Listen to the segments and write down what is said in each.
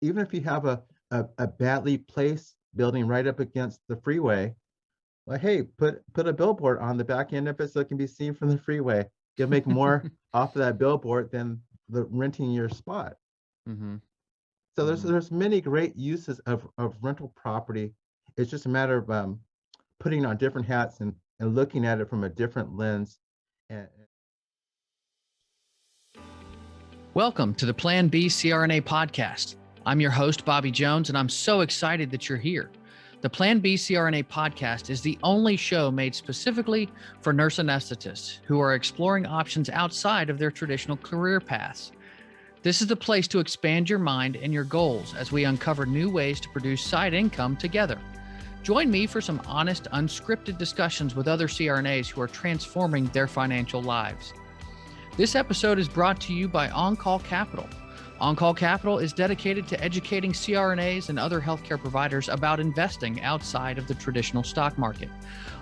even if you have a badly placed building right up against the freeway, like, hey, put a billboard on the back end of it so it can be seen from the freeway. You'll make more off of that billboard than the renting your spot. Mm-hmm. So Mm-hmm. there's many great uses of rental property. It's just a matter of putting on different hats and looking at it from a different lens. And Welcome to the Plan B CRNA podcast. I'm your host, Bobby Jones, and I'm so excited that you're here. The Plan B CRNA podcast is the only show made specifically for nurse anesthetists who are exploring options outside of their traditional career paths. This is the place to expand your mind and your goals as we uncover new ways to produce side income together. Join me for some honest, unscripted discussions with other CRNAs who are transforming their financial lives. This episode is brought to you by On-Call Capital. On-Call Capital is dedicated to educating CRNAs and other healthcare providers about investing outside of the traditional stock market.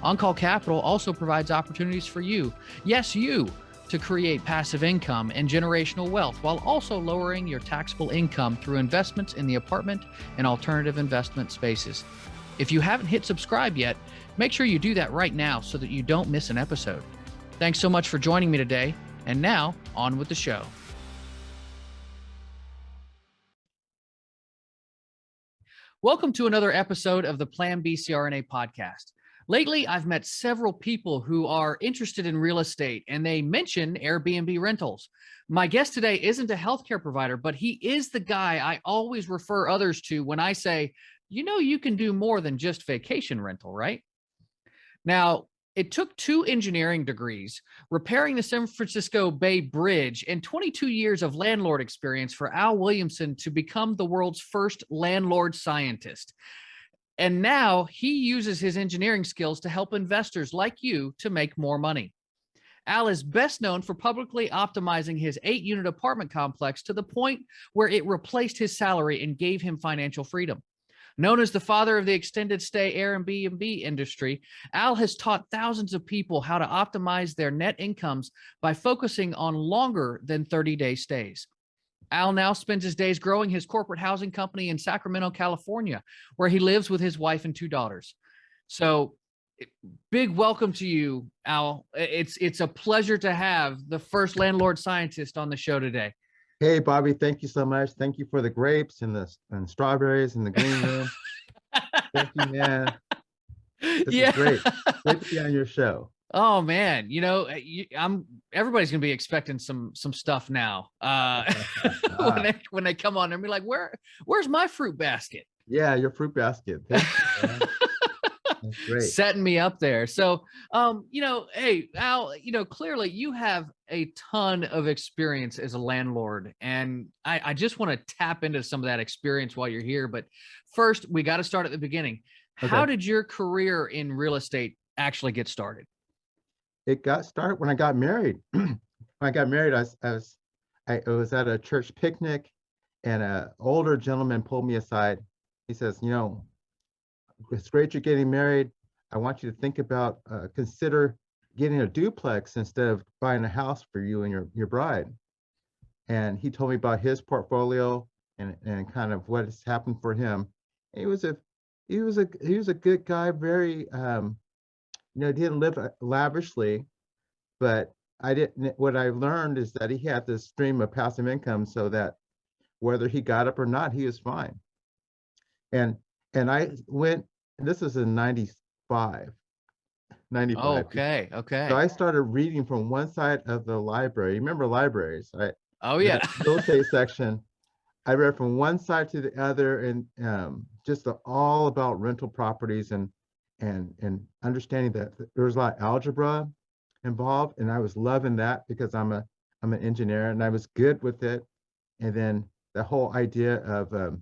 On-Call Capital also provides opportunities for you, yes, you, to create passive income and generational wealth while also lowering your taxable income through investments in the apartment and alternative investment spaces. If you haven't hit subscribe yet, make sure you do that right now so that you don't miss an episode. Thanks so much for joining me today. And now, on with the show. Welcome to another episode of the Plan B CRNA podcast. Lately, I've met several people who are interested in real estate, and they mention Airbnb rentals. My guest today isn't a healthcare provider, but he is the guy I always refer others to when I say, you can do more than just vacation rental, right? Now, it took 2 engineering degrees, repairing the San Francisco Bay Bridge, and 22 years of landlord experience for Al Williamson to become the world's first landlord scientist. And now he uses his engineering skills to help investors like you to make more money. Al is best known for publicly optimizing his 8-unit apartment complex to the point where it replaced his salary and gave him financial freedom. Known as the father of the extended stay Air BnB industry, Al has taught thousands of people how to optimize their net incomes by focusing on longer than 30-day stays. Al now spends his days growing his corporate housing company in Sacramento, California, where he lives with his wife and 2 daughters. So, big welcome to you, Al. It's a pleasure to have the first landlord scientist on the show today. hey, Bobby, thank you so much. Thank you for the grapes and strawberries in the green room. Thank you, man. This is Yeah. great. Great to be on your show. Oh man, everybody's gonna be expecting some stuff now. When they come on and be like, where's my fruit basket? Yeah, your fruit basket. Thank you, man. That's great. Setting me up there. So, hey, Al, clearly you have a ton of experience as a landlord, and I just want to tap into some of that experience while you're here. But first, we got to start at the beginning. Okay. How did your career in real estate actually get started? It got started when I got married. When I got married, I was at a church picnic, and an older gentleman pulled me aside. He says, it's great you're getting married. I want you to think about, consider getting a duplex instead of buying a house for you and your bride. And he told me about his portfolio and kind of what has happened for him. He was a good guy, very didn't live lavishly, but what I learned is that he had this stream of passive income so that whether he got up or not, he was fine. And I went, this is in 95. Okay. So I started reading from one side of the library. You remember libraries, right? Oh yeah. The real estate section. I read from one side to the other, and just all about rental properties and understanding that there was a lot of algebra involved, and I was loving that because I'm an engineer and I was good with it. And then the whole idea of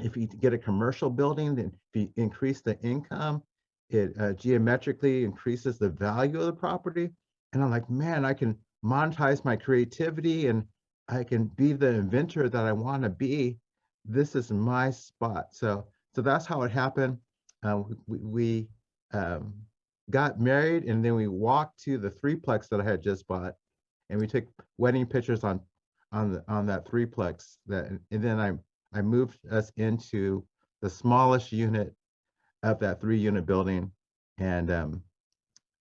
if you get a commercial building, then if you increase the income, it geometrically increases the value of the property. And I'm like, man, I can monetize my creativity and I can be the inventor that I want to be. This is my spot. So that's how it happened. We got married, and then we walked to the threeplex that I had just bought, and we took wedding pictures on that threeplex. And then I moved us into the smallest unit of that 3-unit building, and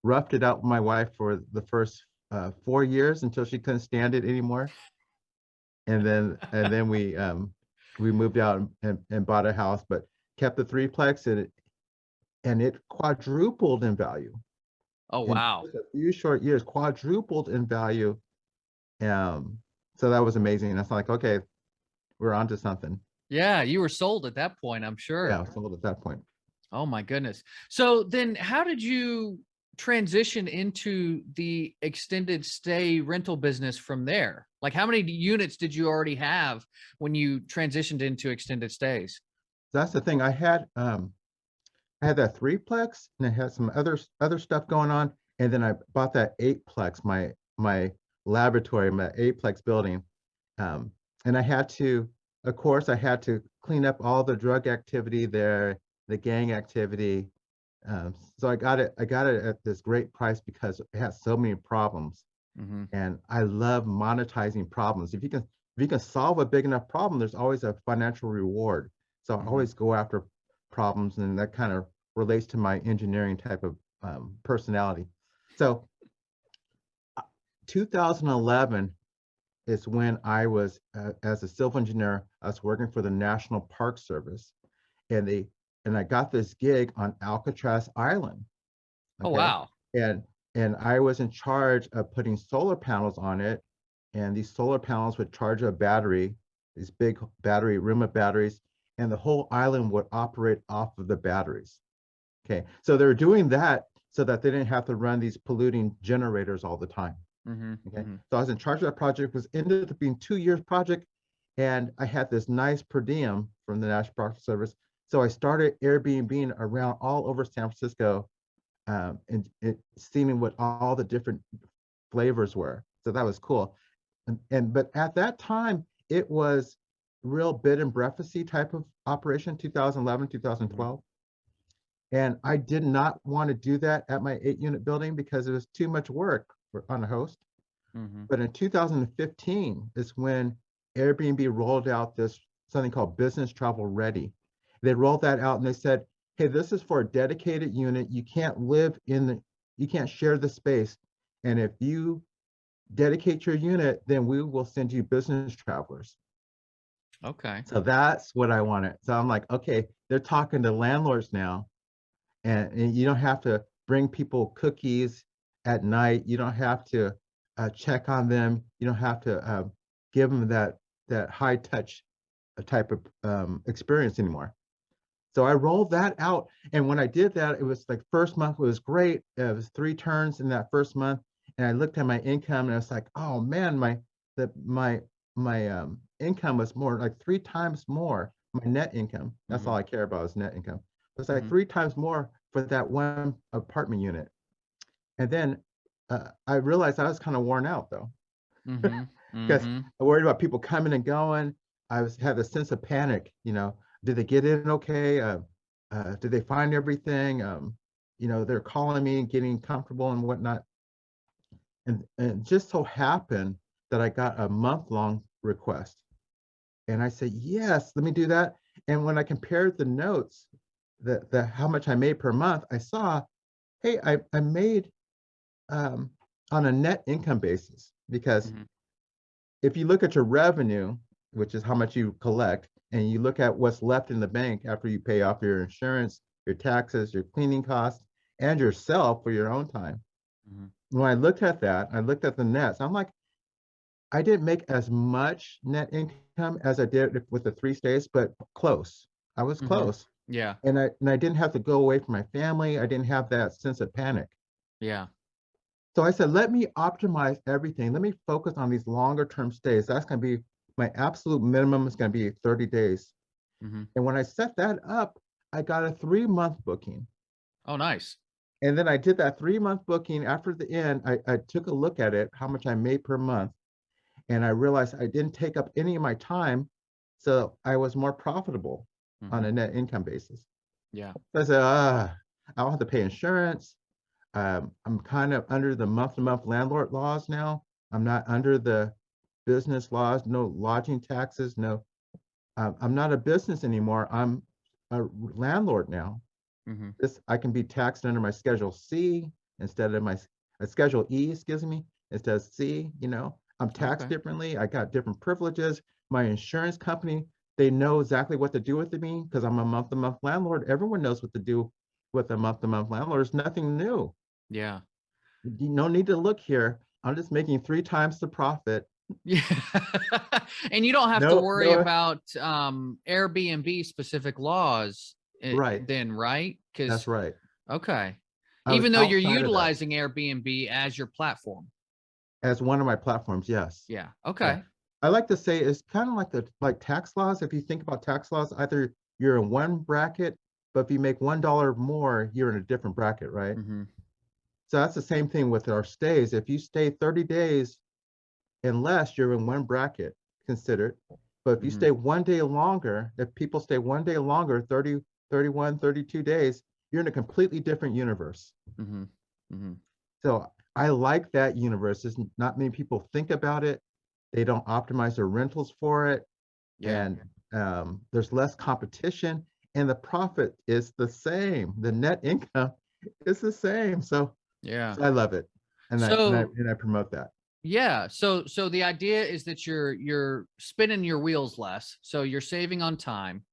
roughed it out with my wife for the first 4 years until she couldn't stand it anymore. And then we moved out and bought a house, but kept the threeplex, and it quadrupled in value Oh, in wow. just a few short years, quadrupled in value. So that was amazing. That's like, okay, we're onto something. Yeah, you were sold at that point, I'm sure. Yeah, sold at that point. Oh my goodness. So then how did you transition into the extended stay rental business from there? Like how many units did you already have when you transitioned into extended stays? That's the thing. I had that threeplex, and I had some other stuff going on, and then I bought that eightplex, my laboratory, my eightplex building, and I had to, of course, I had to clean up all the drug activity there, the gang activity. So I got it at this great price because it has so many problems, Mm-hmm. and I love monetizing problems. If you can solve a big enough problem, there's always a financial reward. So I Mm-hmm. always go after problems, and that kind of relates to my engineering type of personality. So 2011 is when I was, as a civil engineer, I was working for the National Park Service, and they and I got this gig on Alcatraz Island. Oh, Okay, wow. and and I was in charge of putting solar panels on it, and these solar panels would charge a battery, these big battery room of batteries, and the whole island would operate off of the batteries. Okay, so they're doing that so that they didn't have to run these polluting generators all the time. Mm-hmm. Okay, Mm-hmm. so I was in charge of that project. It was ended up being 2 years project, and I had this nice per diem from the National Park Service. So I started Airbnb around all over San Francisco, and seeing what all the different flavors were. So that was cool. And but at that time, it was real bed and breakfasty type of operation, 2011, Mm-hmm. 2012. And I did not want to do that at my 8-unit building because it was too much work on a host. Mm-hmm. But in 2015 is when Airbnb rolled out this something called Business Travel Ready. They rolled that out and they said, hey, this is for a dedicated unit. You can't share the space. And if you dedicate your unit, then we will send you business travelers. Okay. So that's what I wanted. So I'm like, okay, they're talking to landlords now, and you don't have to bring people cookies at night. You don't have to check on them. You don't have to give them that high touch type of experience anymore. So I rolled that out, and when I did that, it was like first month was great. It was 3 turns in that first month, and I looked at my income, and I was like, oh man, my income was more like 3 times more. My net income. That's Mm-hmm. all I care about is net income. It was like Mm-hmm. 3 times more for that one apartment unit. And then I realized I was kind of worn out though, Mm-hmm. because Mm-hmm. I worried about people coming and going. Had a sense of panic. Did they get in okay? Did they find everything? They're calling me and getting comfortable and whatnot. And it just so happened that I got a month-long request. And I said, yes, let me do that. And when I compared the notes, the how much I made per month, I saw, hey, I made um, on a net income basis, because Mm-hmm. if you look at your revenue, which is how much you collect, and you look at what's left in the bank after you pay off your insurance, your taxes, your cleaning costs, and yourself for your own time. Mm-hmm. When I looked at that, I looked at the nets. I'm like, I didn't make as much net income as I did with the 3 stays, but close. I was Mm-hmm. close. Yeah. And I didn't have to go away from my family. I didn't have that sense of panic. Yeah. So I said, let me optimize everything. Let me focus on these longer term stays. That's going to be my absolute minimum is going to be 30 days. Mm-hmm. And when I set that up, I got a 3-month booking. Oh, nice. And then I did that 3-month booking. After the end, I took a look at it, how much I made per month. And I realized I didn't take up any of my time. So I was more profitable on Mm-hmm. a net income basis. Yeah. So I said, I don't have to pay insurance. I'm kind of under the month-to-month landlord laws now. I'm not under the business laws, no lodging taxes, no I'm not a business anymore. I'm a landlord now. Mm-hmm. This I can be taxed under my Schedule C instead of my Schedule E, excuse me, instead of C. I'm taxed Okay. differently. I got different privileges. My insurance company, they know exactly what to do with me because I'm a month-to-month landlord. Everyone knows what to do with a month-to-month landlord. It's nothing new. Yeah. No need to look here. I'm just making 3 times the profit. Yeah. And you don't have to No, worry no, about Airbnb specific laws right. then, right? That's Because, right. okay. I was Even though you're outside of that utilizing Airbnb as your platform. as one of my platforms. Yes. Yeah. Yeah. Okay. I like to say it's kind of like like tax laws. If you think about tax laws, either you're in one bracket, but if you make $1 more, you're in a different bracket, right? Mm-hmm. So that's the same thing with our stays. If you stay 30 days and less, you're in one bracket considered. But if you Mm-hmm. stay 1 day longer, if people stay 1 day longer, 30, 31, 32 days, you're in a completely different universe. Mm-hmm. Mm-hmm. So I like that universe. There's not many people think about it. They don't optimize their rentals for it. Yeah. And there's less competition and the profit is the same. The net income is the same. So, Yeah. so I love it. And I, and I, So and I promote that. yeah, so the idea is that you're spinning your wheels less, so you're saving on time.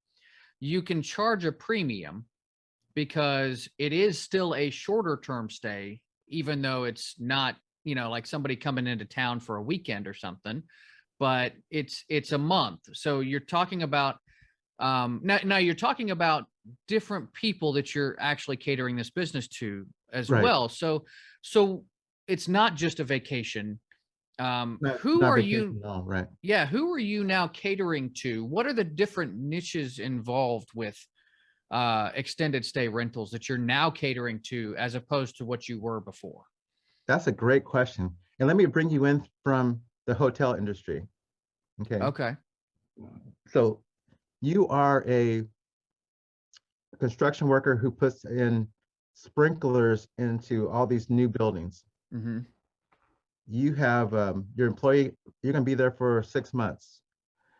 You can charge a premium because it is still a shorter term stay, even though it's not, like somebody coming into town for a weekend or something, but it's a month. So you're talking about now you're talking about different people that you're actually catering this business to as Right. well. So it's not just a vacation. Who Not are vacation you? at all. Right. Yeah, who are you now catering to? What are the different niches involved with extended stay rentals that you're now catering to as opposed to what you were before? That's a great question. And let me bring you in from the hotel industry. Okay. Okay. So you are a construction worker who puts in sprinklers into all these new buildings. Mm-hmm. You have your employee, you're going to be there for 6 months.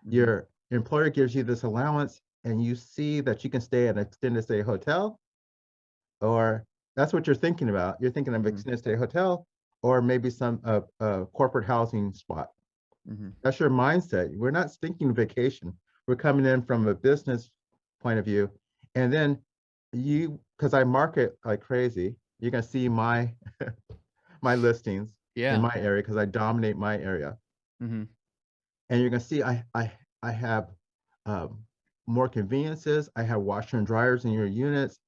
Mm-hmm. Your employer gives you this allowance and you see that you can stay at an extended stay hotel, or that's what you're thinking about. You're thinking of Mm-hmm. extended stay hotel or maybe some corporate housing spot. Mm-hmm. That's your mindset. We're not thinking vacation. We're coming in from a business point of view. And then because I market like crazy, you're gonna see my my listings in Yeah. my area because I dominate my area. Mm-hmm. And you're gonna see I have um, more conveniences. I have washer and dryers in your units,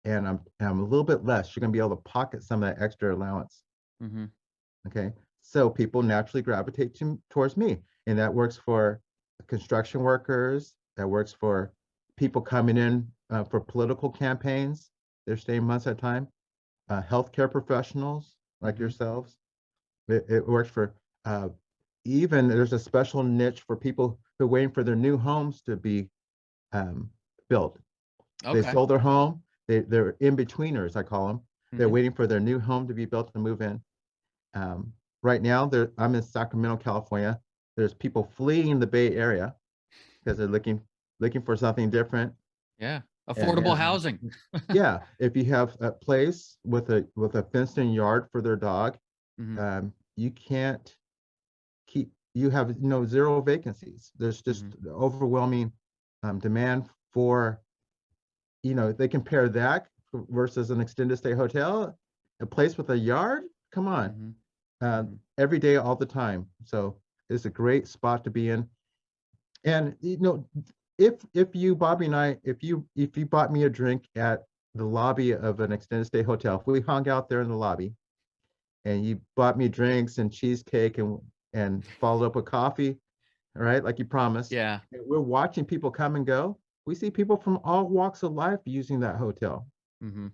and I'm a little bit less. You're gonna be able to pocket some of that extra allowance. Mm-hmm. Okay, so people naturally gravitate towards me, and that works for construction workers. That works for people coming in for political campaigns. They're staying months at a time. Healthcare professionals like Mm-hmm. yourselves. It works for uh, even there's a special niche for people who are waiting for their new homes to be um, built. They Okay. sold their home. They're in-betweeners, I call them. They're Mm-hmm. waiting for their new home to be built to move in. Um, right now, I'm in Sacramento, California. There's people fleeing the Bay Area because they're looking for something different. Yeah. Affordable And housing. yeah, if you have a place with a fenced-in yard for their dog, Mm-hmm. you can't you have zero vacancies. There's just Mm-hmm. overwhelming demand for, they compare that versus an extended stay hotel, a place with a yard. Come on, Mm-hmm. uh, Mm-hmm. every day, all the time. So it's a great spot to be in. And if you, Bobby and I, if you bought me a drink at the lobby of an extended stay hotel, if we hung out there in the lobby and you bought me drinks and cheesecake and followed up with coffee, all right, like you promised. Yeah. And we're watching people come and go. We see people from all walks of life using that hotel. Mm-hmm.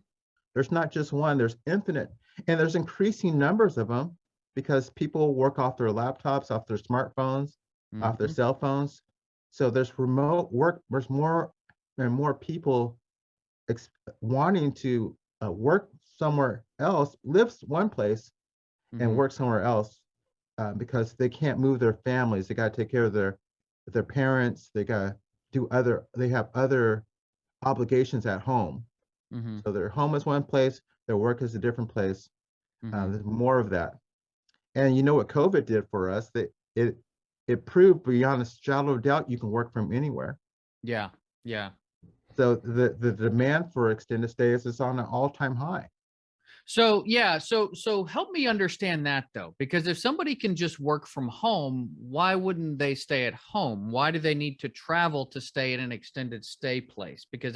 There's not just one, there's infinite. And there's increasing numbers of them because people work off their laptops, off their smartphones, off their Mm-hmm. cell phones. So there's remote work, there's more and more people wanting to work somewhere else, live one place and Mm-hmm. work somewhere else because they can't move their families. They got to take care of their parents. They got to they have other obligations at home. Mm-hmm. So their home is one place, their work is a different place. Mm-hmm. There's more of that. And you know what COVID did for us? That it proved beyond a shadow of doubt you can work from anywhere. Yeah. Yeah. So the demand for extended stays is on an all-time high. So yeah, so help me understand that though, because if somebody can just work from home, why wouldn't they stay at home? Why do they need to travel to stay in an extended stay place? Because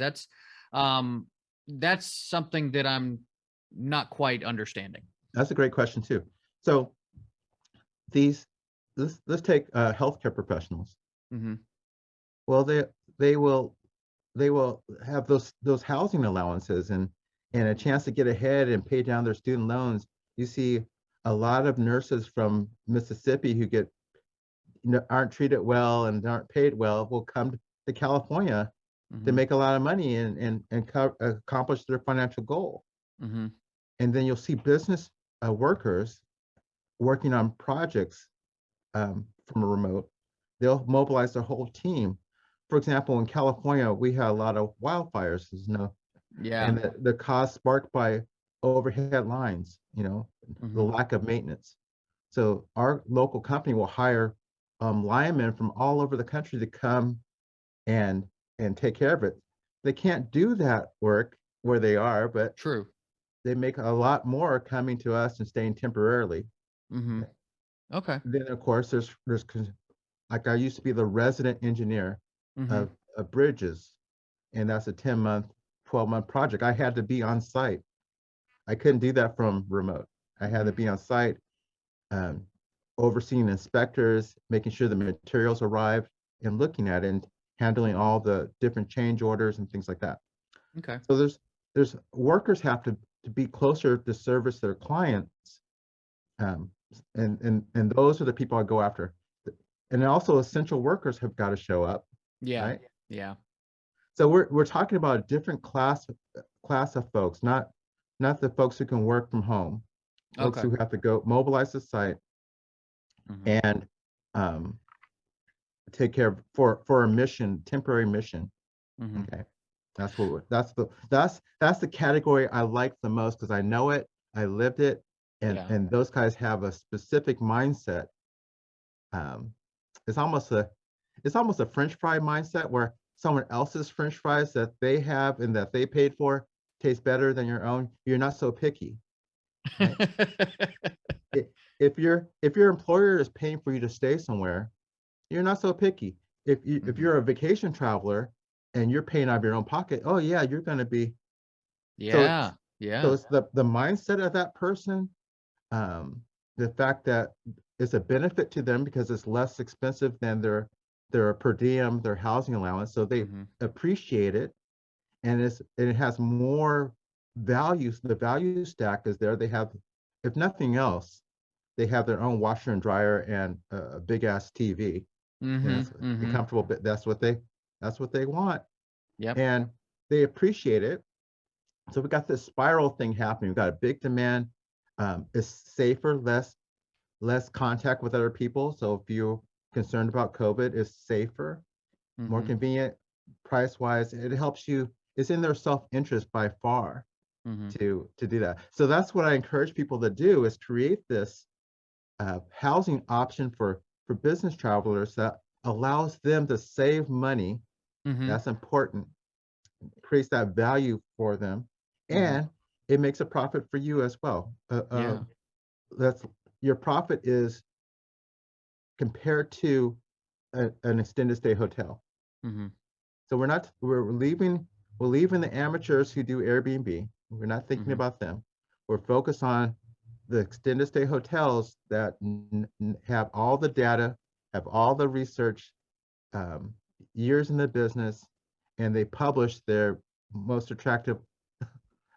that's something that I'm not quite understanding. That's a great question too. So these let's take healthcare professionals. Mm-hmm. Well, they will they will have those housing allowances and a chance to get ahead and pay down their student loans. You see a lot of nurses from Mississippi who aren't treated well and aren't paid well will come to California to Mm-hmm. make a lot of money and accomplish their financial goal. Mm-hmm. And then you'll see business workers working on projects from a remote. They'll mobilize their whole team. For example, in California, we had a lot of wildfires, Yeah. and the cause sparked by overhead lines, the Mm-hmm. lack of maintenance. So our local company will hire linemen from all over the country to come and take care of it. They can't do that work where they are, but True. they make a lot more coming to us and staying temporarily. Mm-hmm. Okay. Then of course like I used to be the resident engineer Mm-hmm. of bridges, and that's a 10-month, 12-month project. I had to be on site. I couldn't do that from remote. I had to Mm-hmm. be on site, um, overseeing inspectors, making sure the materials arrived, and looking at it and handling all the different change orders and things like that. Okay. So there's workers have to be closer to service their clients, um, and those are the people I go after. And also essential workers have got to show up, Yeah. right? Yeah. So we're talking about a different class of folks, not the folks who can work from home, folks Okay. who have to go mobilize the site Mm-hmm. and um, take care of for a mission, temporary mission. Mm-hmm. Okay, that's the category I like the most because I know it, I lived it, Yeah. and those guys have a specific mindset. Um, it's almost a French fry mindset where someone else's French fries that they have and that they paid for taste better than your own. You're not so picky, right? I- if your employer is paying for you to stay somewhere, you're not so picky. If Mm-hmm. you're a vacation traveler and you're paying out of your own pocket, oh yeah, you're going to be. So Yeah. so Yeah. it's the mindset of that person, um, the fact that it's a benefit to them because it's less expensive than their per diem, their housing allowance, so they Mm-hmm. appreciate it, and it has more values. The value stack is there. They have, if nothing else, they have their own washer and dryer and a big ass TV. Mm-hmm. Yes, a Mm-hmm. comfortable bit. That's what they want, Yep. and they appreciate it. So we got this spiral thing happening. We got a big demand. It's safer, less contact with other people. So if you're concerned about COVID, it's safer, more Mm-hmm. convenient, price wise. It helps you. It's in their self interest by far Mm-hmm. to do that. So that's what I encourage people to do is create this housing option for business travelers that allows them to save money. Mm-hmm. That's important. Creates that value for them, Mm-hmm. and it makes a profit for you as well. Yeah. That's your profit is compared to an extended stay hotel. Mm-hmm. So we're leaving the amateurs who do Airbnb. We're not thinking Mm-hmm. about them. We're focused on the extended stay hotels that have all the data, have all the research, um, years in the business, and most attractive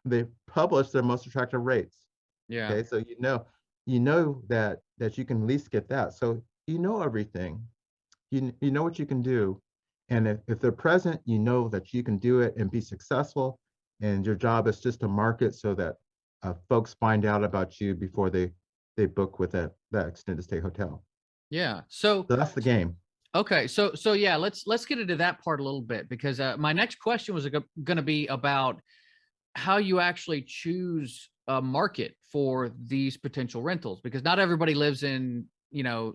they publish their most attractive rates. Yeah. Okay, so you know that you can at least get that. So you know everything. You know what you can do. And if they're present, you know that you can do it and be successful. And your job is just to market so that folks find out about you before they book with that extended stay hotel. Yeah. So So that's the game. Okay, so yeah, let's get into that part a little bit, because my next question was going to be about how you actually choose a market for these potential rentals, because not everybody lives in,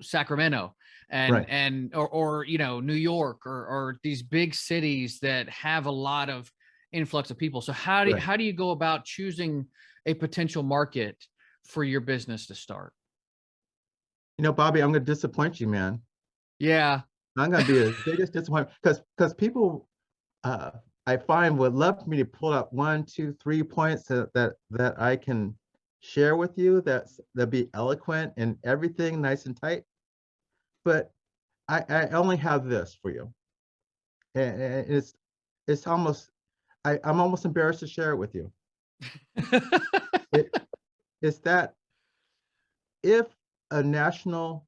Sacramento Right. and or New York or these big cities that have a lot of influx of people. So Right. how do you go about choosing a potential market for your business to start? Bobby, I'm going to disappoint you, man. Yeah. I'm going to be the biggest disappointment because people, uh, I find, would love for me to pull out 1, 2, 3 points that I can share with you that be eloquent and everything nice and tight. But I only have this for you, and it's almost I'm almost embarrassed to share it with you. It is that if a national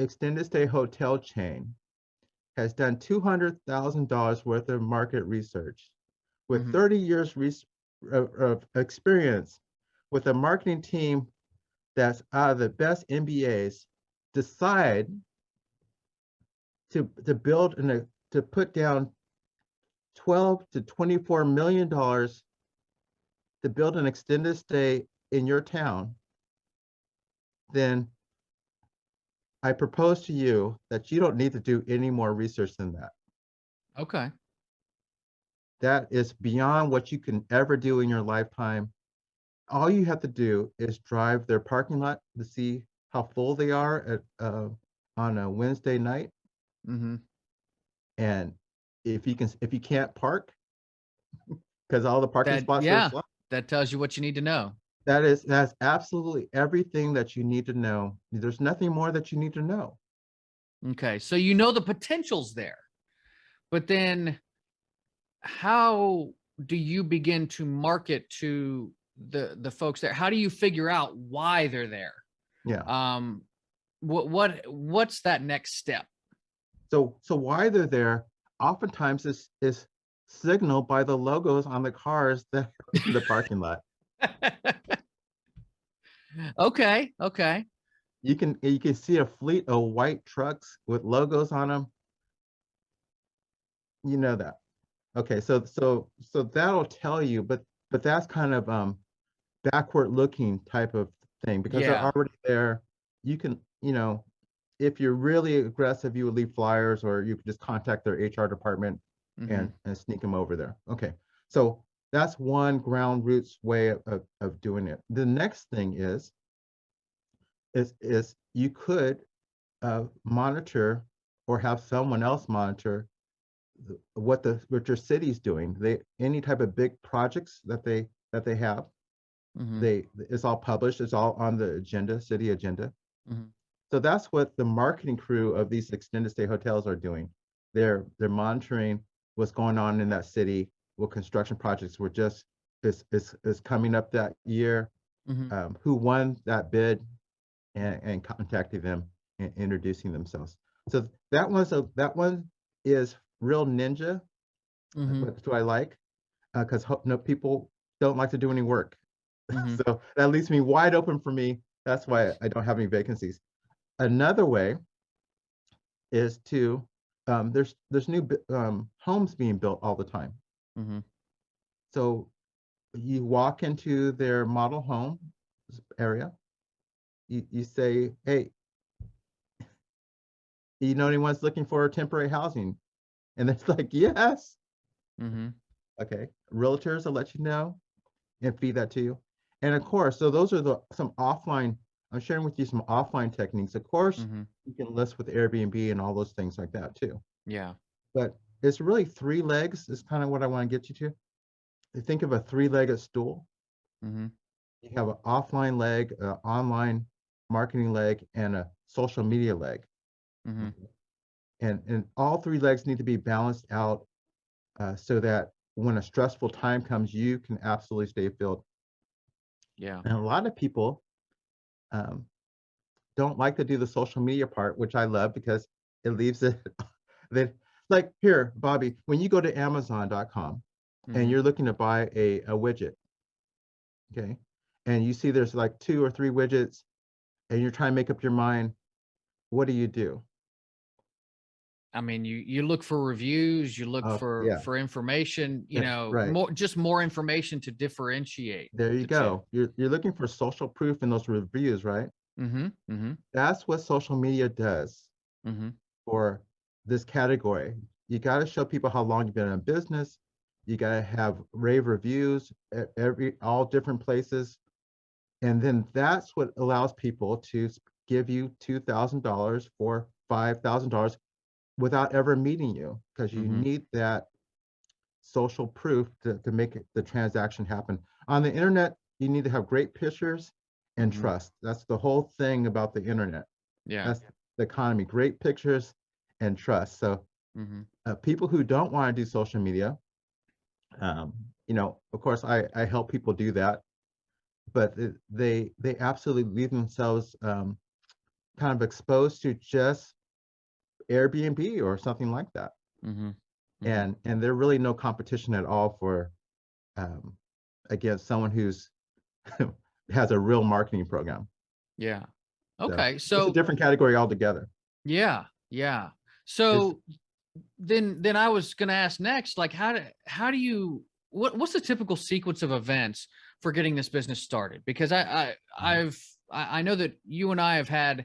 extended stay hotel chain has done $200,000 worth of market research with Hmm. 30 years of experience with a marketing team that's out of the best MBAs, decide to build to put down 12 to 24 million dollars to build an extended stay in your town, then I propose to you that you don't need to do any more research than that. Okay. That is beyond what you can ever do in your lifetime. All you have to do is drive their parking lot to see how full they are on a Wednesday night. Hmm. And if you can't park because all the parking That, spots are yeah, full, that tells you what you need to know. that's absolutely everything that you need to know. There's nothing more that you need to know. Okay. So the potential's there, but then how do you begin to market to the folks there? How do you figure out why they're there? Yeah. Um, what's that next step? So why they're there oftentimes is signaled by the logos on the cars that are in the parking lot. Okay. Okay. You can see a fleet of white trucks with logos on them. You know that. Okay, so that'll tell you, but that's kind of backward looking type of thing because they're Yeah. already there. You can, if you're really aggressive, you would leave flyers or you could just contact their HR department Hmm. and sneak them over there. Okay, so that's one ground roots way of doing it. The next thing is you could monitor or have someone else monitor what your city's doing. Any type of big projects that they have, Hmm. it's all published. It's all on the agenda, city agenda. Hmm. So that's what the marketing crew of these extended stay hotels are doing. They're monitoring what's going on in that city, what construction projects were just is coming up that year, Hmm. who won that bid, and contacting them and introducing themselves. So that one is real ninja, Hmm. but do I like? Because no people don't like to do any work. Hmm. So that leaves me wide open for me. That's why I don't have any vacancies. Another way is to there's new homes being built all the time. Hmm. So you walk into their model home area. You say, hey, you know anyone's looking for temporary housing? And it's like, yes. Hmm. Okay. Realtors will let you know and feed that to you. And of course, so those are some offline. I'm sharing with you some offline techniques. Of course, Hmm. you can list with Airbnb and all those things like that too. Yeah. But it's really three legs is kind of what I want to get you to. You think of a three-legged stool. Hmm. You have an offline leg, an online marketing leg, and a social media leg. Hmm. Okay. And all three legs need to be balanced out so that when a stressful time comes, you can absolutely stay filled. Yeah. And a lot of people um, don't like to do the social media part, which I love because it leaves it that like here, Bobby, when you go to Amazon.com and Hmm. you're looking to buy a widget, okay, and you see there's like 2 or 3 widgets and you're trying to make up your mind, what do? I mean, you look for reviews, you look Oh, yeah, for information, you know, right. more information to differentiate There you the two. go. You're looking for social proof in those reviews, right? Mm-hmm. Mm-hmm. That's what social media does Mm-hmm. for this category. You got to show people how long you've been in business. You got to have rave reviews at all different places. And then that's what allows people to give you $2,000 for $5,000 without ever meeting you, because you Mm-hmm. need that social proof to make the transaction happen. On the internet, you need to have great pictures and Mm-hmm. trust. That's the whole thing about the internet. Yeah. That's the economy, great pictures and trust. So Mm-hmm. people who don't want to do social media, um, of course, I help people do that, but they absolutely leave themselves kind of exposed to just Airbnb or something like that, Mm-hmm. Mm-hmm. and they're really no competition at all for um, against someone who's has a real marketing program. Yeah. So Okay. it's a So different category altogether. yeah, yeah. It's So then I was going to ask next, like, how do you, what's the typical sequence of events for getting this business started? Because I know that you and I have had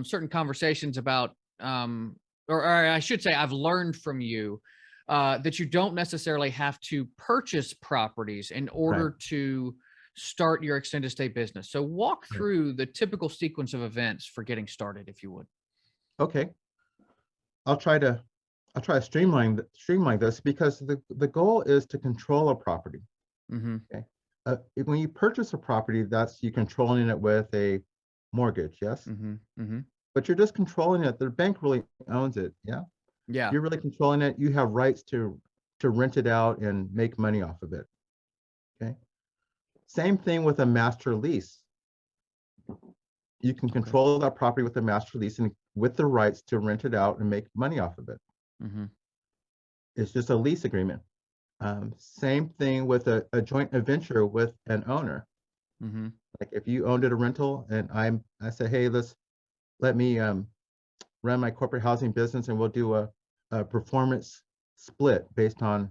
certain conversations about, or I should say, I've learned from you that you don't necessarily have to purchase properties in right, order to start your extended stay business. So walk right. through the typical sequence of events for getting started, if you would. Okay. I'll try to I'll try to streamline this because the goal is to control a property. Mm-hmm. Okay. When you purchase a property, that's you controlling it with a mortgage, yes? Mm-hmm. Mm-hmm. But you're just controlling it. The bank really owns it, yeah? Yeah. You're really controlling it. You have rights to rent it out and make money off of it. Okay. Same thing with a master lease. You can Okay. control that property with a master lease and with the rights to rent it out and make money off of it. Mm-hmm. It's just a lease agreement. Same thing with a joint venture with an owner. Mm-hmm. Like if you owned it a rental and I say, hey, let me run my corporate housing business and we'll do a performance split based on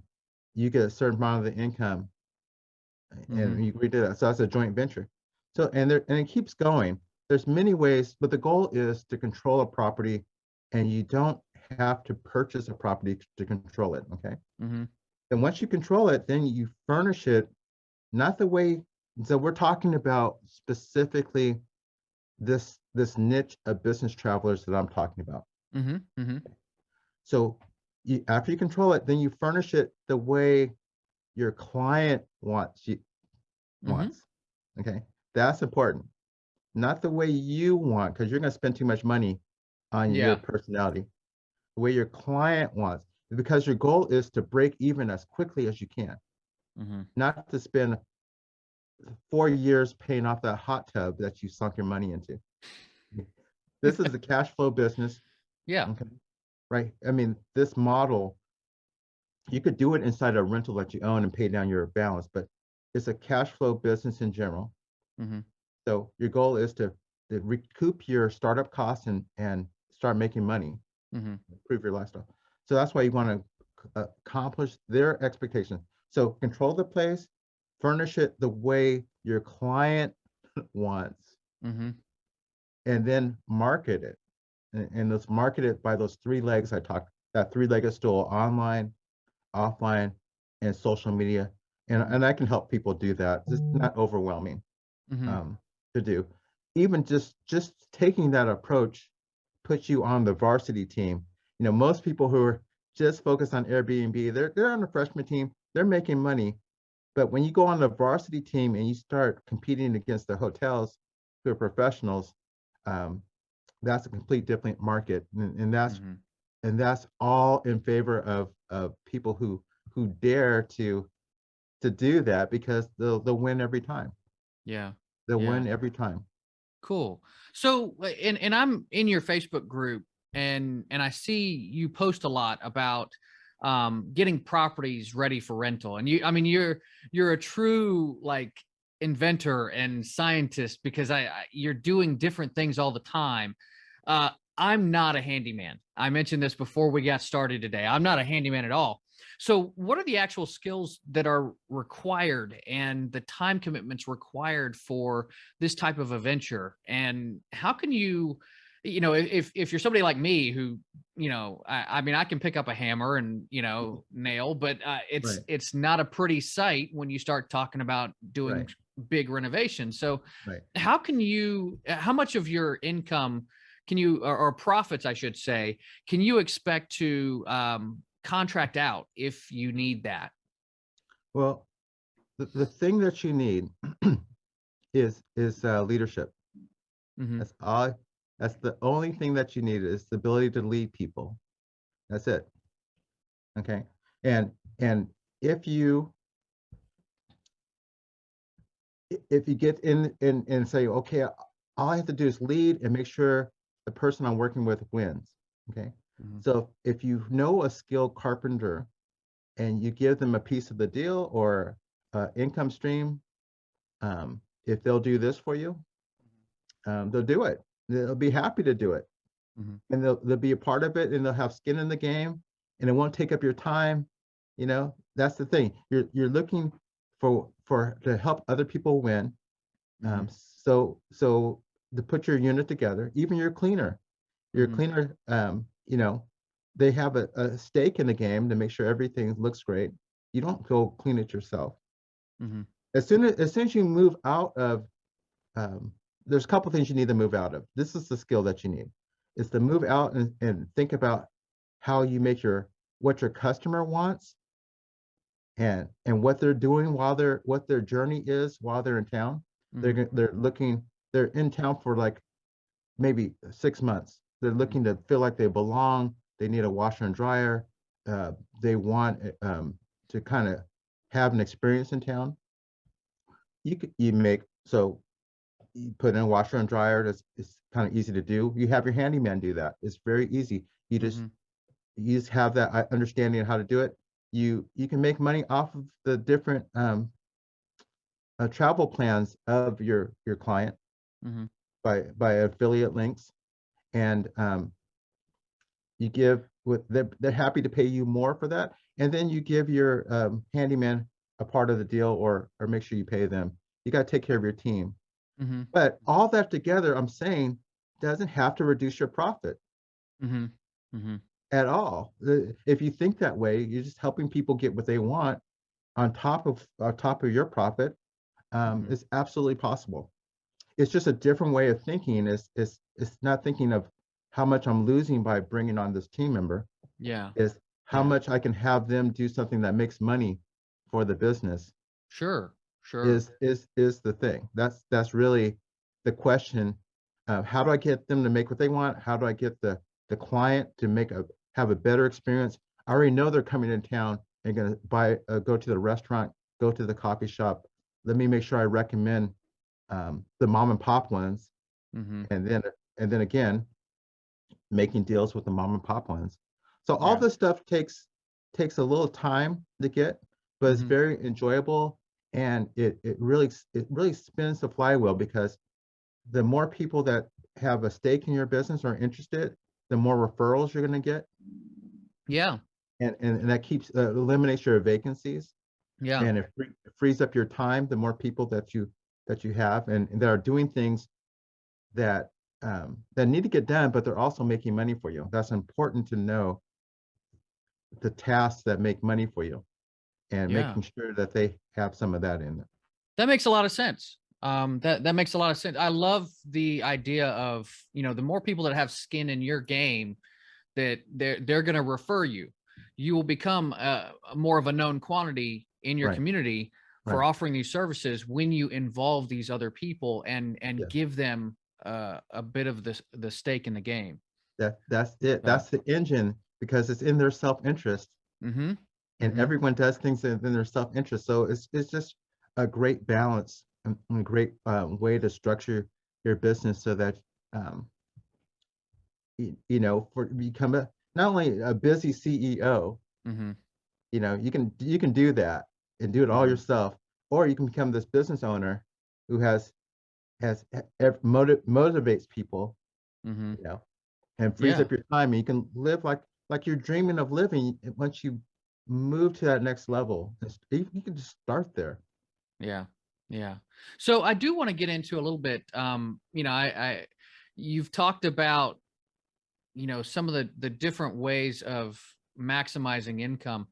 you get a certain amount of the income Mm-hmm. and you agree to that. So that's a joint venture. So and it keeps going. There's many ways, but the goal is to control a property and you don't have to purchase a property to control it. Okay. Mm-hmm. And once you control it, then you furnish it, not the way, so we're talking about specifically this niche of business travelers that I'm talking about. Mm-hmm. Mm-hmm. So after you control it, then you furnish it the way your client Mm-hmm. wants. Okay. That's important. Not the way you want, because you're going to spend too much money on your Yeah. personality. The way your client wants, because your goal is to break even as quickly as you can, Mm-hmm. not to spend 4 years paying off that hot tub that you sunk your money into. This is a cash flow business. Yeah. Okay. Right. I mean, this model, you could do it inside a rental that you own and pay down your balance, but it's a cash flow business in general. Mm-hmm. So your goal is to recoup your startup costs and start making money, Mm-hmm. improve your lifestyle. So that's why you want to accomplish their expectations. So control the place, furnish it the way your client wants, Mm-hmm. and then market it. And let's market it by those three legs I talked, that three-legged stool: online, offline, and social media. And I can help people do that. It's not overwhelming Mm-hmm. to do. Even just taking that approach puts you on the varsity team. Most people who are just focused on Airbnb, they're on the freshman team, they're making money. But when you go on the varsity team and you start competing against the hotels who are professionals, um, that's a complete different market, and Mm-hmm. that's all in favor of people who dare to do that, because they'll win every time. Yeah. They'll Yeah. win every time. Cool. So, and I'm in your Facebook group, and I see you post a lot about getting properties ready for rental. And I mean, you're a true like inventor and scientist because you're doing different things all the time. I'm not a handyman. I mentioned this before we got started today. I'm not a handyman at all. So, what are the actual skills that are required and the time commitments required for this type of a venture? And how can you, if you're somebody like me who, I mean, I can pick up a hammer and nail, but Right, it's not a pretty sight when you start talking about doing right, big renovations. So, right. how much of your income can you, or profits, I should say, can you expect to contract out if you need that? Well, the thing that you need is leadership. Hmm. That's all. That's the only thing that you need is the ability to lead people. That's it. Okay. And if you if you get in and say, okay, all I have to do is lead and make sure the person I'm working with wins. Okay. Hmm. So if you know a skilled carpenter and you give them a piece of the deal or income stream, if they'll do this for you, they'll do it. They'll be happy to do it, Hmm. and they'll be a part of it, and they'll have skin in the game, and it won't take up your time. That's the thing. You're looking for to help other people win. Hmm. So to put your unit together, even your Hmm. cleaner, they have a stake in the game to make sure everything looks great. You don't go clean it yourself. Hmm. As soon as you move out of, um, there's a couple things you need to move out of. This is the skill that you need. Is to move out and think about how you make what your customer wants and what they're doing what their journey is while they're in town. Hmm. They're in town for like maybe 6 months. They're looking to feel like they belong. They need a washer and dryer. They want to kind of have an experience in town. You make so you put in a washer and dryer. It's kind of easy to do. You have your handyman do that. It's very easy. Hmm. You just have that understanding of how to do it. You can make money off of the different travel plans of your client Hmm. by affiliate links, and you give with they're happy to pay you more for that, and then you give your handyman a part of the deal or make sure you pay them. You got to take care of your team. Hmm. But all that together, I'm saying, doesn't have to reduce your profit Hmm. Hmm. at all. If you think that way, you're just helping people get what they want on top of your profit. Hmm. It's absolutely possible. It's just a different way of thinking. It's not thinking of how much I'm losing by bringing on this team member. Yeah. Is how Yeah. much I can have them do something that makes money for the business Sure. Sure. is the thing. That's really the question. How do I get them to make what they want? How do I get the client to have a better experience? I already know they're coming in town and going to go to the restaurant, go to the coffee shop. Let me make sure I recommend the mom and pop ones, Hmm. and then again making deals with the mom and pop ones. So all Yeah. this stuff takes a little time to get, but it's Hmm. very enjoyable, and it really spins the flywheel because the more people that have a stake in your business or are interested, the more referrals you're going to get, Yeah. and that keeps eliminates your vacancies, Yeah. and it frees up your time. The more people that you have and that are doing things that need to get done, but they're also making money for you. That's important to know the tasks that make money for you and Yeah. making sure that they have some of that in there. That makes a lot of sense. That makes a lot of sense. I love the idea of, the more people that have skin in your game, that they're going to refer you. You will become more of a known quantity in your Right, community for right. offering these services when you involve these other people and Yes. give them a bit of the stake in the game. That's it. So, That's the engine because it's in their self-interest, mm-hmm, and mm-hmm, everyone does things in their self-interest. So it's just a great balance and a great way to structure your business so that um, for become not only a busy CEO, mm-hmm, you can do that and do it all mm-hmm, yourself, or you can become this business owner who has motivates people, mm-hmm. you know, and frees Yeah. up your time. And you can live like you're dreaming of living once you move to that next level. You can just start there. Yeah. Yeah. So I do want to get into a little bit, you've talked about, some of the different ways of maximizing income,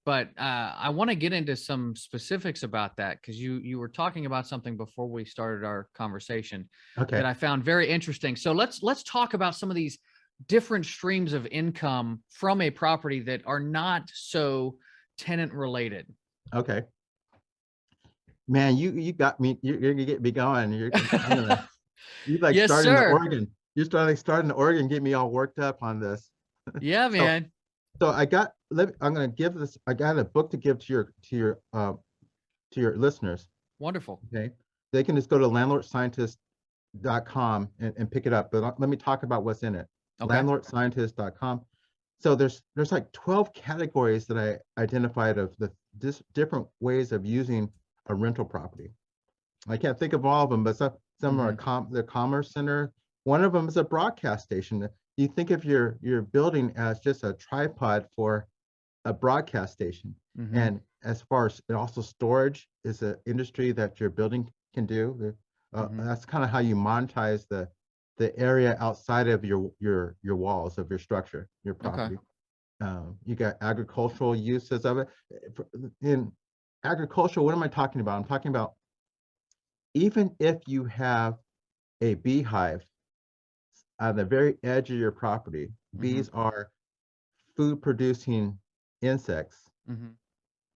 but I want to get into some specifics about that, because you were talking about something before we started our conversation Okay. that I found very interesting. So let's talk about some of these different streams of income from a property that are not so tenant related. Okay. Man, you got me. You're gonna get me going. You like Yes, starting the sir. organ. You're starting the organ, get me all worked up on this. Yeah, So man. so I'm gonna give this. I got a book to give to your listeners. Wonderful. Okay. They can just go to landlordscientist.com and pick it up. But let me talk about what's in it. Okay. Landlordscientist.com. So there's like 12 categories that I identified of the different ways of using a rental property. I can't think of all of them, but some are the commerce center. One of them is a broadcast station. You think of your building as just a tripod for a broadcast station. Mm-hmm. And as far as also storage is an industry that your building can do. That's kind of how you monetize the area outside of your walls of your structure, your Okay. property. You got agricultural uses of it. In agriculture, what am I talking about? I'm talking about even if you have a beehive on the very edge of your property, Mm-hmm. bees are food producing insects. Mm-hmm.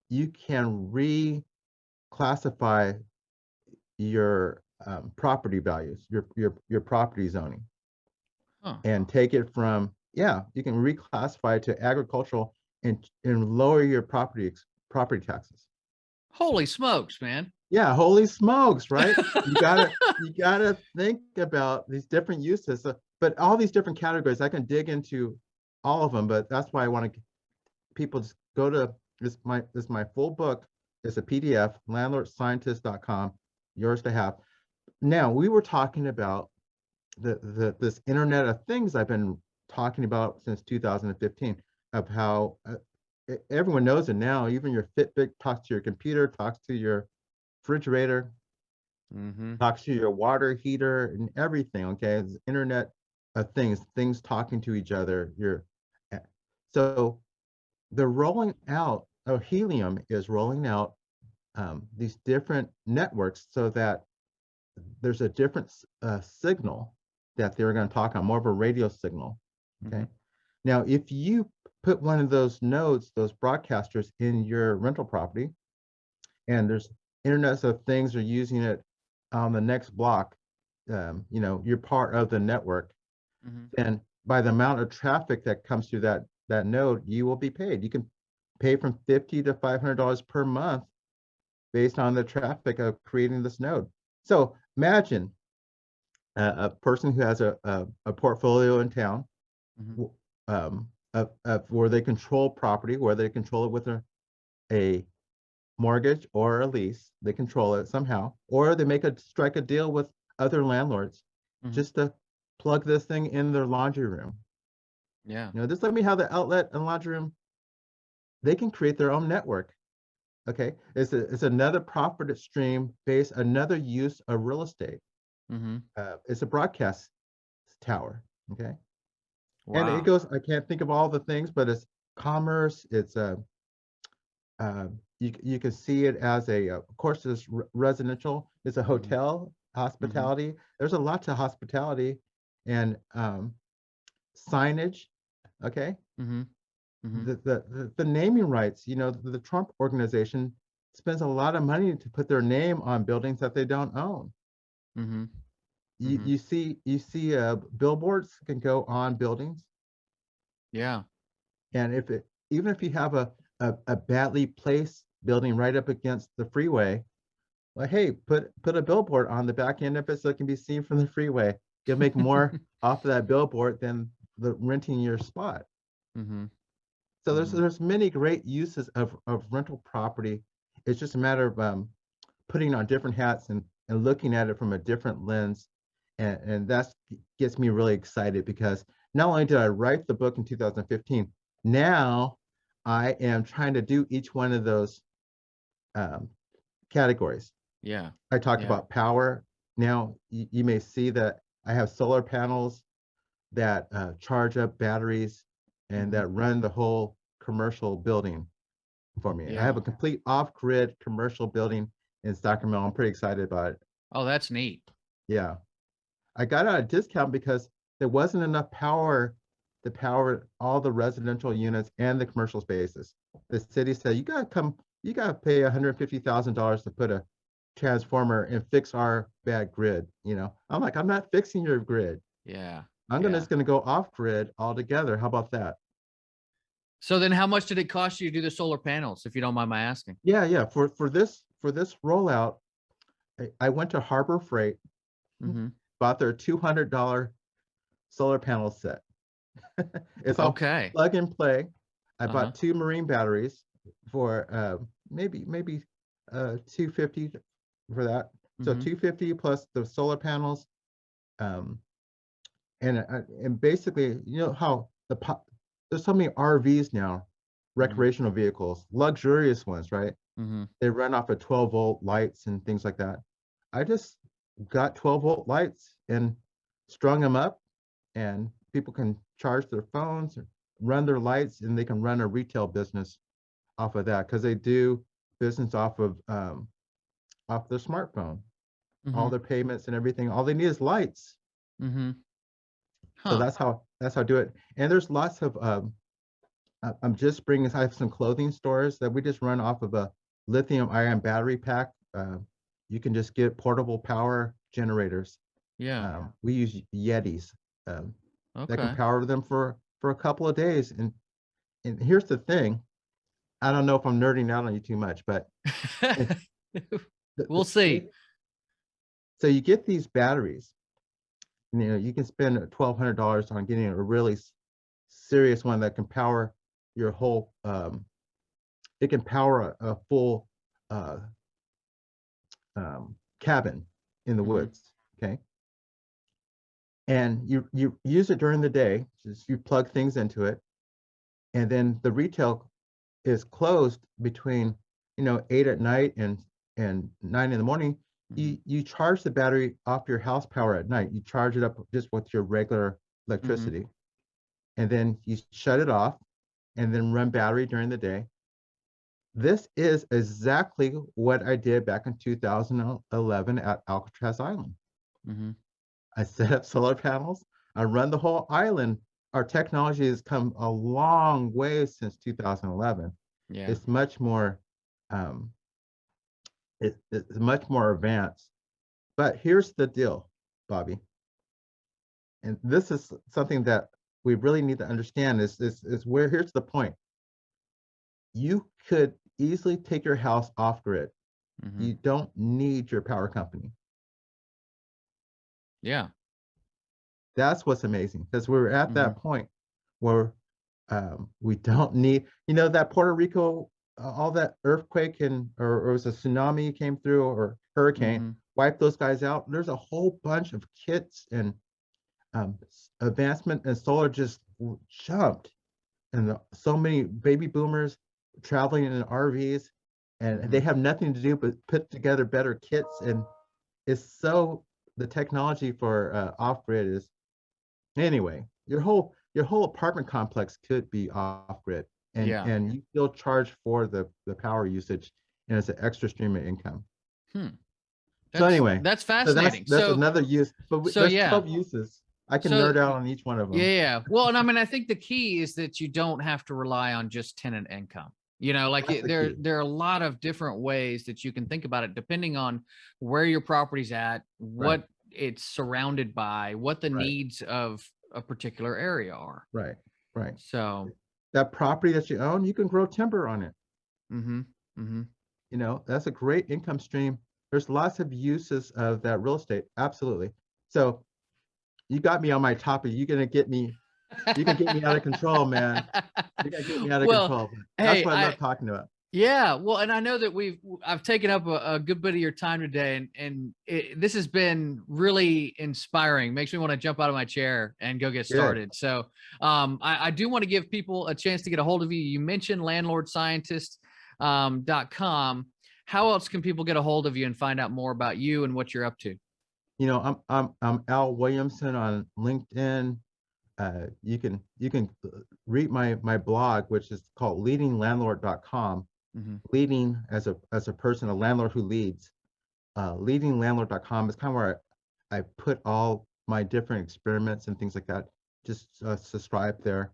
You can reclassify your property values, your property zoning, Huh. and take it from, yeah, you can reclassify to agricultural and lower your property taxes. Holy smokes, man. Yeah, holy smokes, right? You gotta think about these different uses. But all these different categories, I can dig into all of them, but that's why I want to people just go to this my full book. It's a PDF, landlordscientist.com, yours to have. Now, we were talking about this Internet of Things I've been talking about since 2015, of how everyone knows it now. Even your Fitbit talks to your computer, talks to your refrigerator, Mm-hmm. talks to your water heater and everything. Okay, it's Internet of Things talking to each other. So the rolling out of Helium is rolling out these different networks so that there's a different signal that they're going to talk on, more of a radio signal. Mm-hmm. Okay. Now, if you put one of those nodes, those broadcasters in your rental property, and there's Internet of Things are using it on the next block, you're part of the network. Mm-hmm. And by the amount of traffic that comes through that node, you will be paid. You can pay from $50 to $500 per month based on the traffic of creating this node. So imagine a person who has a portfolio in town, Mm-hmm. of where they control property, where they control it with a mortgage or a lease. They control it somehow, or they strike a deal with other landlords Mm-hmm. just to plug this thing in their laundry room. Yeah. Just let me have the outlet and laundry room. They can create their own network. Okay, it's another profit stream based, another use of real estate. Mm-hmm. It's a broadcast tower. Okay, and it Wow. goes. I can't think of all the things, but it's commerce. It's a you can see it as of course, it's residential. It's a Mm-hmm. hotel, Mm-hmm. hospitality. There's a lot to hospitality and signage. Okay, Mm-hmm. Mm-hmm. the naming rights. The Trump organization spends a lot of money to put their name on buildings that they don't own. Mm-hmm. You Mm-hmm. you see billboards can go on buildings, Yeah. and even if you have a badly placed building right up against the freeway, well, hey, put a billboard on the back end of it so it can be seen from the freeway. You'll make more off of that billboard than the renting your spot. Mm-hmm. So Mm-hmm. there's many great uses of rental property. It's just a matter of putting on different hats and looking at it from a different lens. And that gets me really excited because not only did I write the book in 2015, now I am trying to do each one of those um, categories. Yeah. I talked Yeah. about power. Now you may see that I have solar panels that charge up batteries and that run the whole commercial building for me. I have Yeah. a complete off-grid commercial building in Sacramento. I'm pretty excited about it. Oh, that's neat. Yeah. I got it at a discount because there wasn't enough power to power all the residential units and the commercial spaces. The city said, you gotta pay $150,000 to put a transformer and fix our bad grid. I'm like, I'm not fixing your grid. Yeah. I'm Yeah. just gonna go off grid altogether. How about that? So then how much did it cost you to do the solar panels, if you don't mind my asking? Yeah. For this rollout, I went to Harbor Freight, Mm-hmm. bought their $200 solar panel set. It's all Okay. plug and play. I Uh-huh. bought 2 marine batteries for maybe 250 for that. So Mm-hmm. 250 plus the solar panels. Um, and basically, how there's so many RVs now, Mm-hmm. recreational vehicles, luxurious ones, right? Mm-hmm. They run off of 12-volt lights and things like that. I just got 12-volt lights and strung them up, and people can charge their phones, run their lights, and they can run a retail business off of that because they do business off their smartphone, Mm-hmm. all their payments and everything. All they need is lights. Mm-hmm. So Huh. that's how I do it. And there's lots of I'm just bringing. I have some clothing stores that we just run off of a lithium ion battery pack. You can just get portable power generators. Yeah. We use Yetis um, that can Okay. power them for a couple of days. And here's the thing. I don't know if I'm nerding out on you too much, but the, We'll see. so you get these batteries. You can spend $1,200 on getting a really serious one that can power your whole. It can power a full uh, cabin in the Mm-hmm. woods. Okay, and you use it during the day. Just you plug things into it, and then the retail is closed between 8 at night and 9 in the morning. Mm-hmm. You charge the battery off your house power at night. You charge it up just with your regular Mm-hmm. electricity, and then you shut it off, and then run battery during the day. This is exactly what I did back in 2011 at Alcatraz Island. Mm-hmm. I set up solar panels. I run the whole island. Our technology has come a long way since 2011. Yeah. It's much more, um, it's much more advanced. But here's the deal, Bobby, and this is something that we really need to understand. Is where here's the point. You could easily take your house off grid. Mm-hmm. You don't need your power company. Yeah. That's what's amazing because we're at Mm-hmm. that point where we don't need, that Puerto Rico, all that earthquake or it was a tsunami came through or hurricane, Mm-hmm. wiped those guys out. There's a whole bunch of kits and advancement and solar just jumped. And so many baby boomers traveling in RVs, and Mm-hmm. they have nothing to do but put together better kits. And the technology for off grid is anyway. Your whole apartment complex could be off grid, and Yeah. and you still charge for the power usage, and it's an extra stream of income. Hmm. So anyway, That's so that's fascinating. that's another use. But So there's yeah. 12 uses. I can So nerd out on each one of them. yeah. Well, and I mean, I think the key is that you don't have to rely on just tenant income. That's the There key. there are a lot of different ways that you can think about it, depending on where your property's at, Right, what it's surrounded by, what the right, needs of a particular area are. right, right. So, That property that you own, you can grow timber on it. mm-hmm, mm-hmm. That's a great income stream. There's lots of uses of that real estate. Absolutely. So you got me on my topic. You can get me out of control, man. You can get me out of Well, control. That's hey, what I love talking about. Yeah, well, and I know that I've taken up a good bit of your time today, and this has been really inspiring. Makes me want to jump out of my chair and go get Good. started. So, I do want to give people a chance to get a hold of you. You mentioned Landlord Scientist .com. How else can people get a hold of you and find out more about you and what you're up to? I'm Al Williamson on LinkedIn. You can read my blog, which is called leadinglandlord.com. Mhm. Leading as a person, a landlord who leads. Leadinglandlord.com is kind of where I put all my different experiments and things like that. Just subscribe there.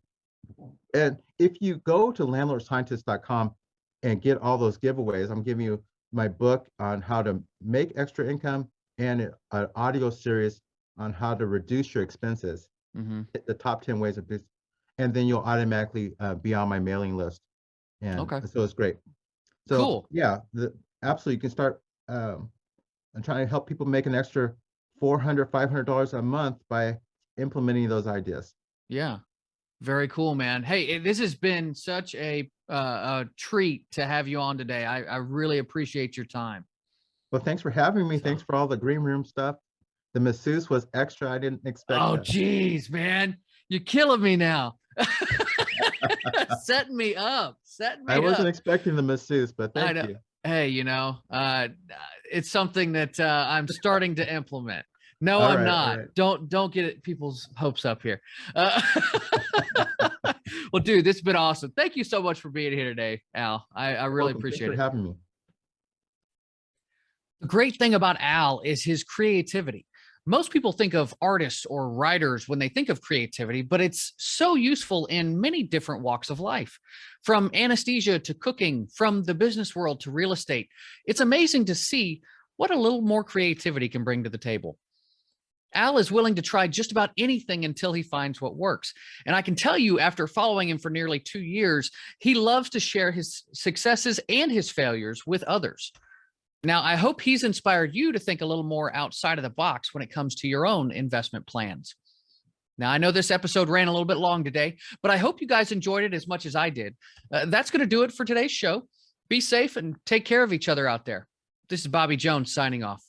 And if you go to landlordscientist.com and get all those giveaways, I'm giving you my book on how to make extra income and an audio series on how to reduce your expenses. Mhm. The top 10 ways of this, and then you'll automatically be on my mailing list. And Okay. so it's great. So Cool. yeah, absolutely, you can start and trying to help people make an extra $400, $500 a month by implementing those ideas. Yeah. Very cool, man. Hey, this has been such a treat to have you on today. I really appreciate your time. Well, thanks for having me. So, Thanks for all the green room stuff. The masseuse was extra. I didn't expect oh, that. geez, man, you're killing me now. Setting me up, setting I me wasn't up. expecting the masseuse, but I thank know. you. Hey, it's something that I'm starting to implement. No, All I'm right, all not. right. Don't get people's hopes up here. Uh, well, dude, this has been awesome. Thank you so much for being here today, Al. I You're really welcome. Thanks appreciate for it. having me. The great thing about Al is his creativity. Most people think of artists or writers when they think of creativity, but it's so useful in many different walks of life, from anesthesia to cooking, from the business world to real estate. It's amazing to see what a little more creativity can bring to the table. Al is willing to try just about anything until he finds what works. And I can tell you, after following him for nearly 2 years, he loves to share his successes and his failures with others. Now, I hope he's inspired you to think a little more outside of the box when it comes to your own investment plans. Now, I know this episode ran a little bit long today, but I hope you guys enjoyed it as much as I did. That's going to do it for today's show. Be safe and take care of each other out there. This is Bobby Jones signing off.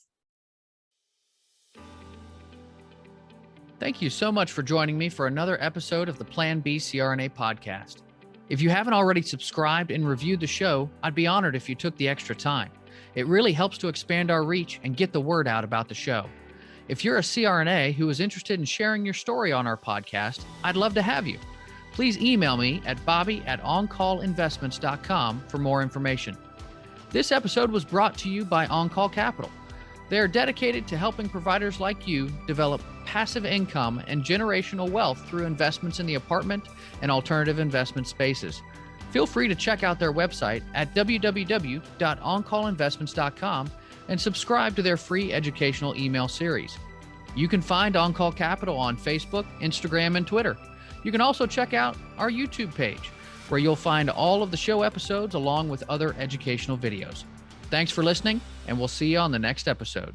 Thank you so much for joining me for another episode of the Plan B CRNA podcast. If you haven't already subscribed and reviewed the show, I'd be honored if you took the extra time. It really helps to expand our reach and get the word out about the show. If you're a CRNA who is interested in sharing your story on our podcast, I'd love to have you. Please email me at bobby@oncallinvestments.com for more information. This episode was brought to you by On Call Capital. They are dedicated to helping providers like you develop passive income and generational wealth through investments in the apartment and alternative investment spaces. Feel free to check out their website at www.oncallinvestments.com and subscribe to their free educational email series. You can find On Call Capital on Facebook, Instagram, and Twitter. You can also check out our YouTube page, where you'll find all of the show episodes along with other educational videos. Thanks for listening, and we'll see you on the next episode.